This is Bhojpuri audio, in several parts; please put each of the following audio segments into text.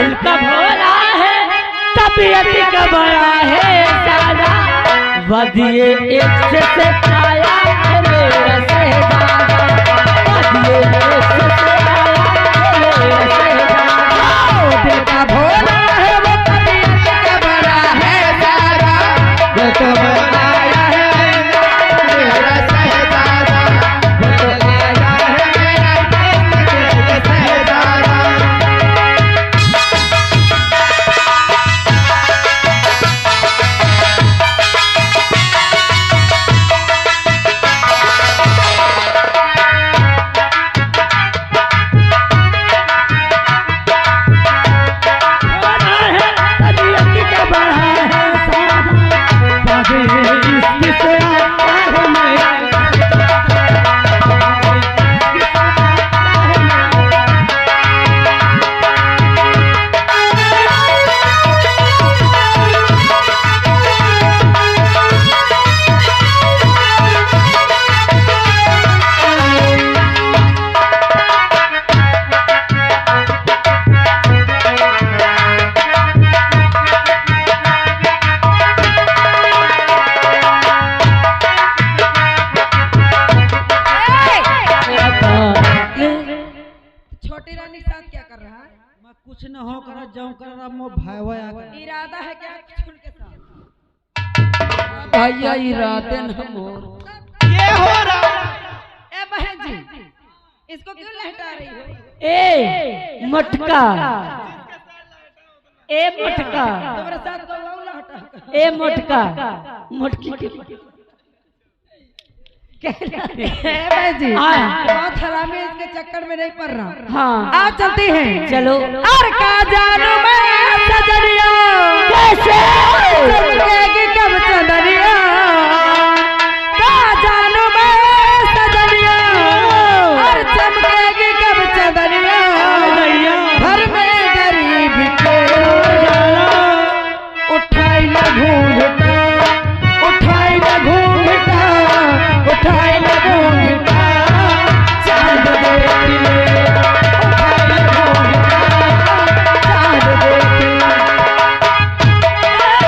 दिल का भोला है तबीयत का बड़ा है सादा वदिए एक से आया है मेरा शहजादा वदिए एक से आया है मेरा शहजादा दिल का भोला है वो तबीयत का बड़ा है सादा दिल का बड़ा है मेरा शहजादा दिल का आया है मेरा शहजादा कुछ न हो कर जाऊं कर मो भाई इरादा है क्या छुल के साथ भैया इरादे न मोर ये हो रहा ए बहन जी इसको क्यों लहटा रही हो ए मटका ए मटका तुम्हारे साथ तो लौला हटा ए मटका मटकी के बहन जी बहुत हरामी इसके चक्कर में नहीं पड़ रहा हाँ आओ चलती हैं चलो और का जानू मैं सजनिया कैसे चमकेगी कब चंदनिया का जानू मैं सजनिया और चमकेगी कब चंदनिया घर में गरीब के उठाई न घूंघटा उठाई न घूंघटा उठाई न घूंघटा चांद देख ले उठाई न घूंघटा चांद देख ले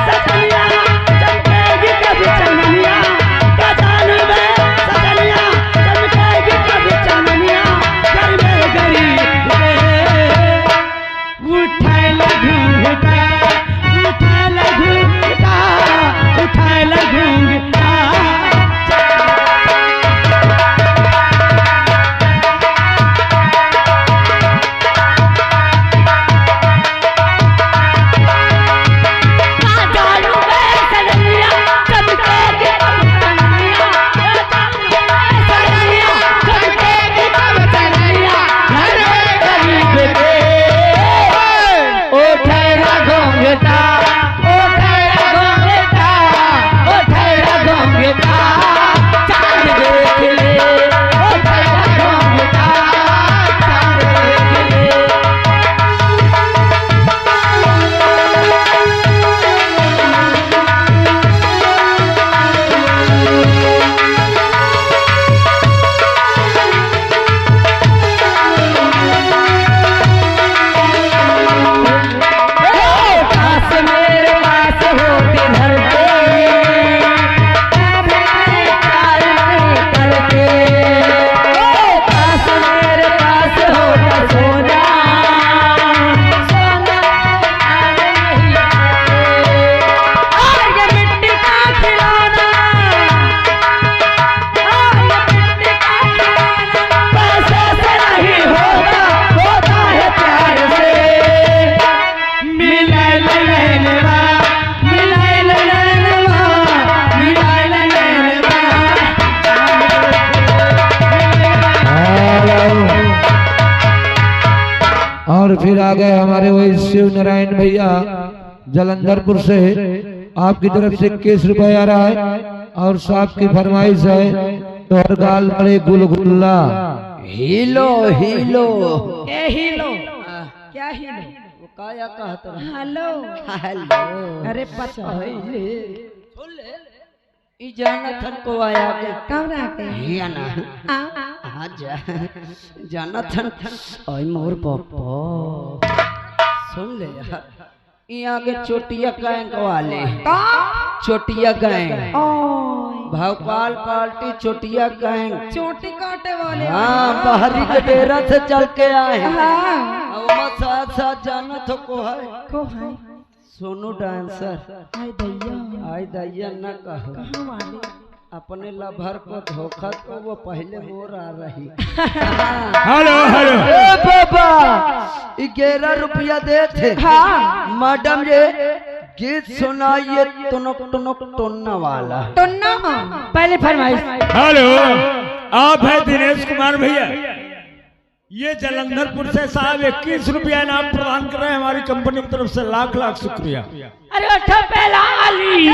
सजनिया चमकेगी कब चंदनिया का जानू मैं सजनिया चमकेगी कब चंदनिया घर में गरीब उठाए लगूंगा उठाए लगूंगा उठाए लगूंगा और फिर आ गए हमारे वही शिव नारायण भैया जलंधरपुर से। आपकी तरफ से 21 रुपए आ रहा है और साहब की फरमाइश है तो हर गाल बड़े गुलगुल्ला हीलो हीलो ए हीलो क्या हीलो वो काया कहत हेलो हेलो अरे पचा ई जानथन को आया के कब आके हिया ना आ जा जानथन ओय मोर पप्पा सुन ले यार, यहाँ के चोटिया गैंग वाले, चोटिया गैंग, भोपाल पार्टी चोटिया गैंग, चोटी काटे वाले। हाँ बाहरी के डेरा से चल के आए। हाँ। और साथ साथ जाना तो को है है सोनू डांसर। हाय दैया, आई दैया न कहो, कहाँ वाले? अपने लभर को धोखा तो वो पहले वो आ रही। हेलो हेलो ए बाबा 11 रुपया दे थे। हाँ। मैडम ये गीत सुनाइए टुनुक टुनुक टुन्ना वाला। टुन्ना। पहले फरमाइश। हेलो, आप है दिनेश कुमार भैया। ये जलंधरपुर से साहब 21 रुपया इनाम प्रदान कर रहे हैं हमारी कंपनी की तरफ से। लाख लाख शुक्रिया। अरे उठो पहला आली,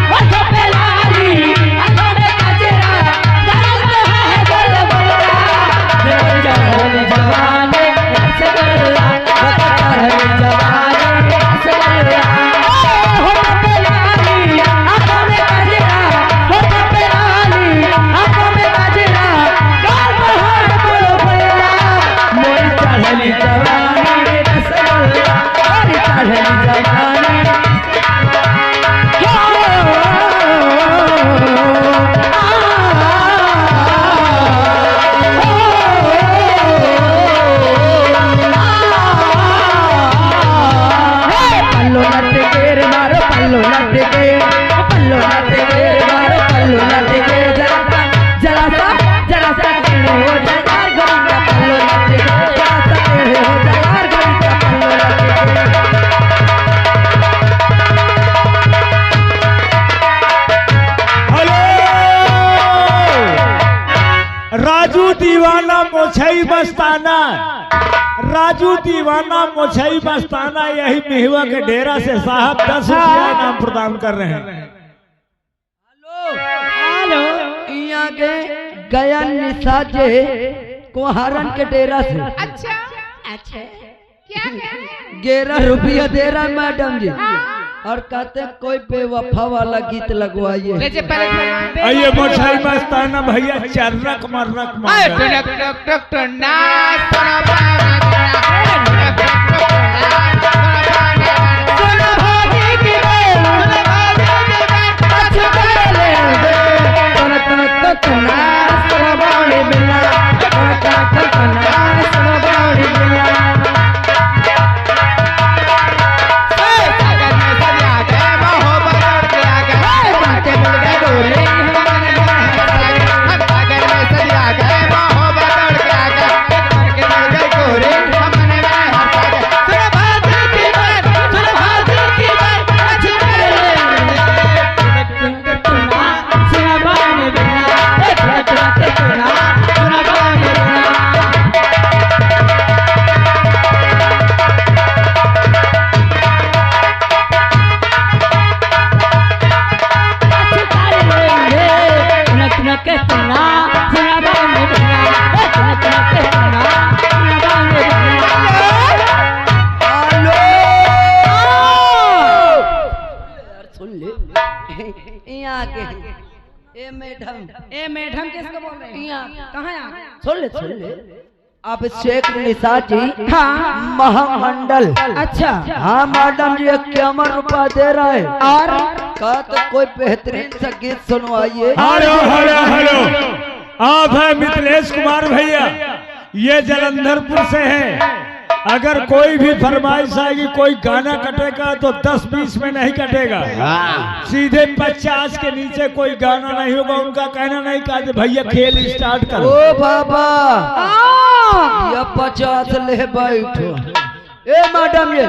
उठो पहला आली, अखोड़े का चेहरा, दर्द है गोल गोला, दिल जवानी जवानी रसगुल्ला, रसगुल्ला जवानी रसगुल्ला। उठो पहला आली, अखोड़े का चेहरा, उठो पहला आली, अखोड़े का चेहरा, दर्द है गोल गोला, मोरी चढ़ली जवानी रसगुल्ला, मोरी चढ़ली जवानी। पल्लो लट गेर मारो, पल्लो लट गेर, पल्लो लट गेर मारो, पल्लो लट गेर। जरा सा टेढ़े हो जाए यार गरीब का पल्लो लट गेर, जरा सा टेढ़े हो जाए यार गरीब का पल्लो लट गेर। हेलो, राजू दीवाना मोछई मस्ताना, राजू दीवाना मोछई मस्ताना यही मेहुआ के डेरा से साहब 10 रुपया इनाम प्रदान कर रहे हैं। हेलो, यहाँ के गया निसाजे कोहारन के डेरा से। अच्छा अच्छा क्या कह रहे हैं? 11 रुपया दे रहा है मैडम जी। और कहते कोई बेवफा वाला गीत लगवाइए। लीजिए पहले आइए मोछई मस्ताना भैया चर्रक मर्रक मांग रहे हैं। टुनक टुक टुक टुन्ना, सुनो पाना सुनो भाभी की बेल, सुनो भाभी की बेल, कुछ बोले दे। टुनक टुनक टुक टुन्ना, सुनो भाभी बिना, टुनक टुनक टुक टुन्ना, सुनो भाभी बिना। सागर में सब आ गए, मोहब्बत और क्या गए, बातें मिल गए डोरे, हम सागर में सब आ गए, मोहब्बत और क्या गए, मन के मिल गए गोरे, हमने में हर सागर। सुनो भाभी की बात, सुनो भाभी की बात, अच्छी सुना बाने बिना, सुना बाने बिना। सुन ले यहाँ के ए मैडम किसको बोल रहे हैं? कहाँ यहाँ? सुन ले अब शेख निशा जी। हाँ। महामंडल। अच्छा। हाँ मैडम जी 51 रुपया दे रहा है। और कहा तो कोई बेहतरीन सा गीत सुनवाइए। हेलो हेलो हेलो, आप है मिथिलेश कुमार भैया, ये जलंधरपुर से हैं। अगर कोई भी फरमाइश आएगी, कोई गाना कटेगा तो 10-20 में नहीं कटेगा, सीधे 50 के नीचे कोई गाना नहीं होगा। उनका कहना नहीं कहा भैया खेल स्टार्ट करो। ओ बाबा ये 50 ले बैठो। ए मैडम ये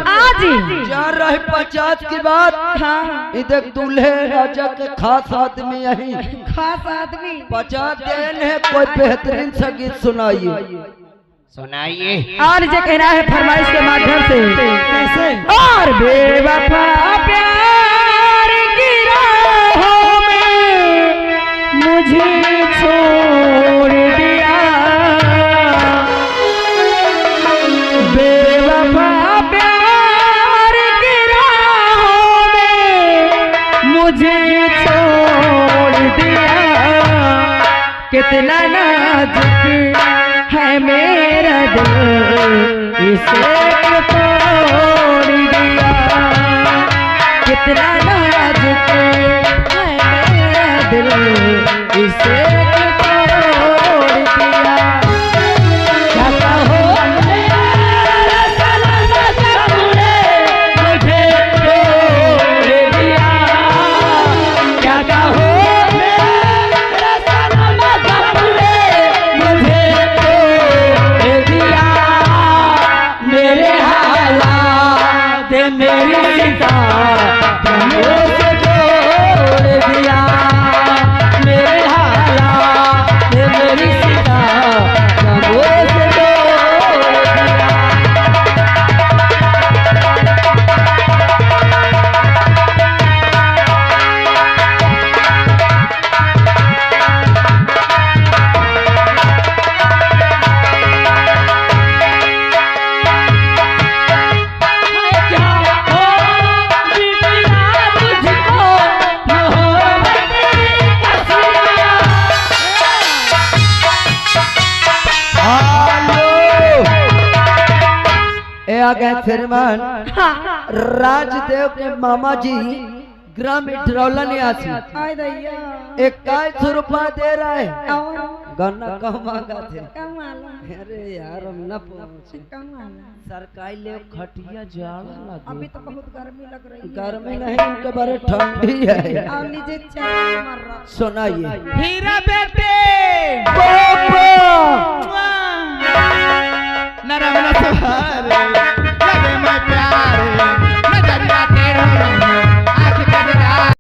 जा रहे 50 की बात। हाँ। इधर दूल्हे राजा के खास आदमी यही खास आदमी 50 देन है। कोई बेहतरीन सा गीत सुनाइए। और जो कहना है फरमाइश के माध्यम से कैसे? और बेवफा प्यार की राहों में मुझे छोड़ दिया, बेवफा प्यार की राहों में मुझे छोड़ दिया। कितना नाजुक है मेरा दिल, इसे आ गए श्रीमान राजदेव के मामा जी ग्राम इटरौला निवासी आय दैया 2100 रुपया दे रहा है और गन्ना कम मांगा थे कमाला अरे यार हम न पहुंचे कमाला सरकारी ले खटिया जाड़ा अभी लगे तो बहुत गर्मी लग रही है गर्मी नहीं उनके बारे ठंडी है और नीचे चाय मर रहा सुनाइए हीरा बेटे नरम न सहारे लगे मैं प्यारे नजरिया तेरा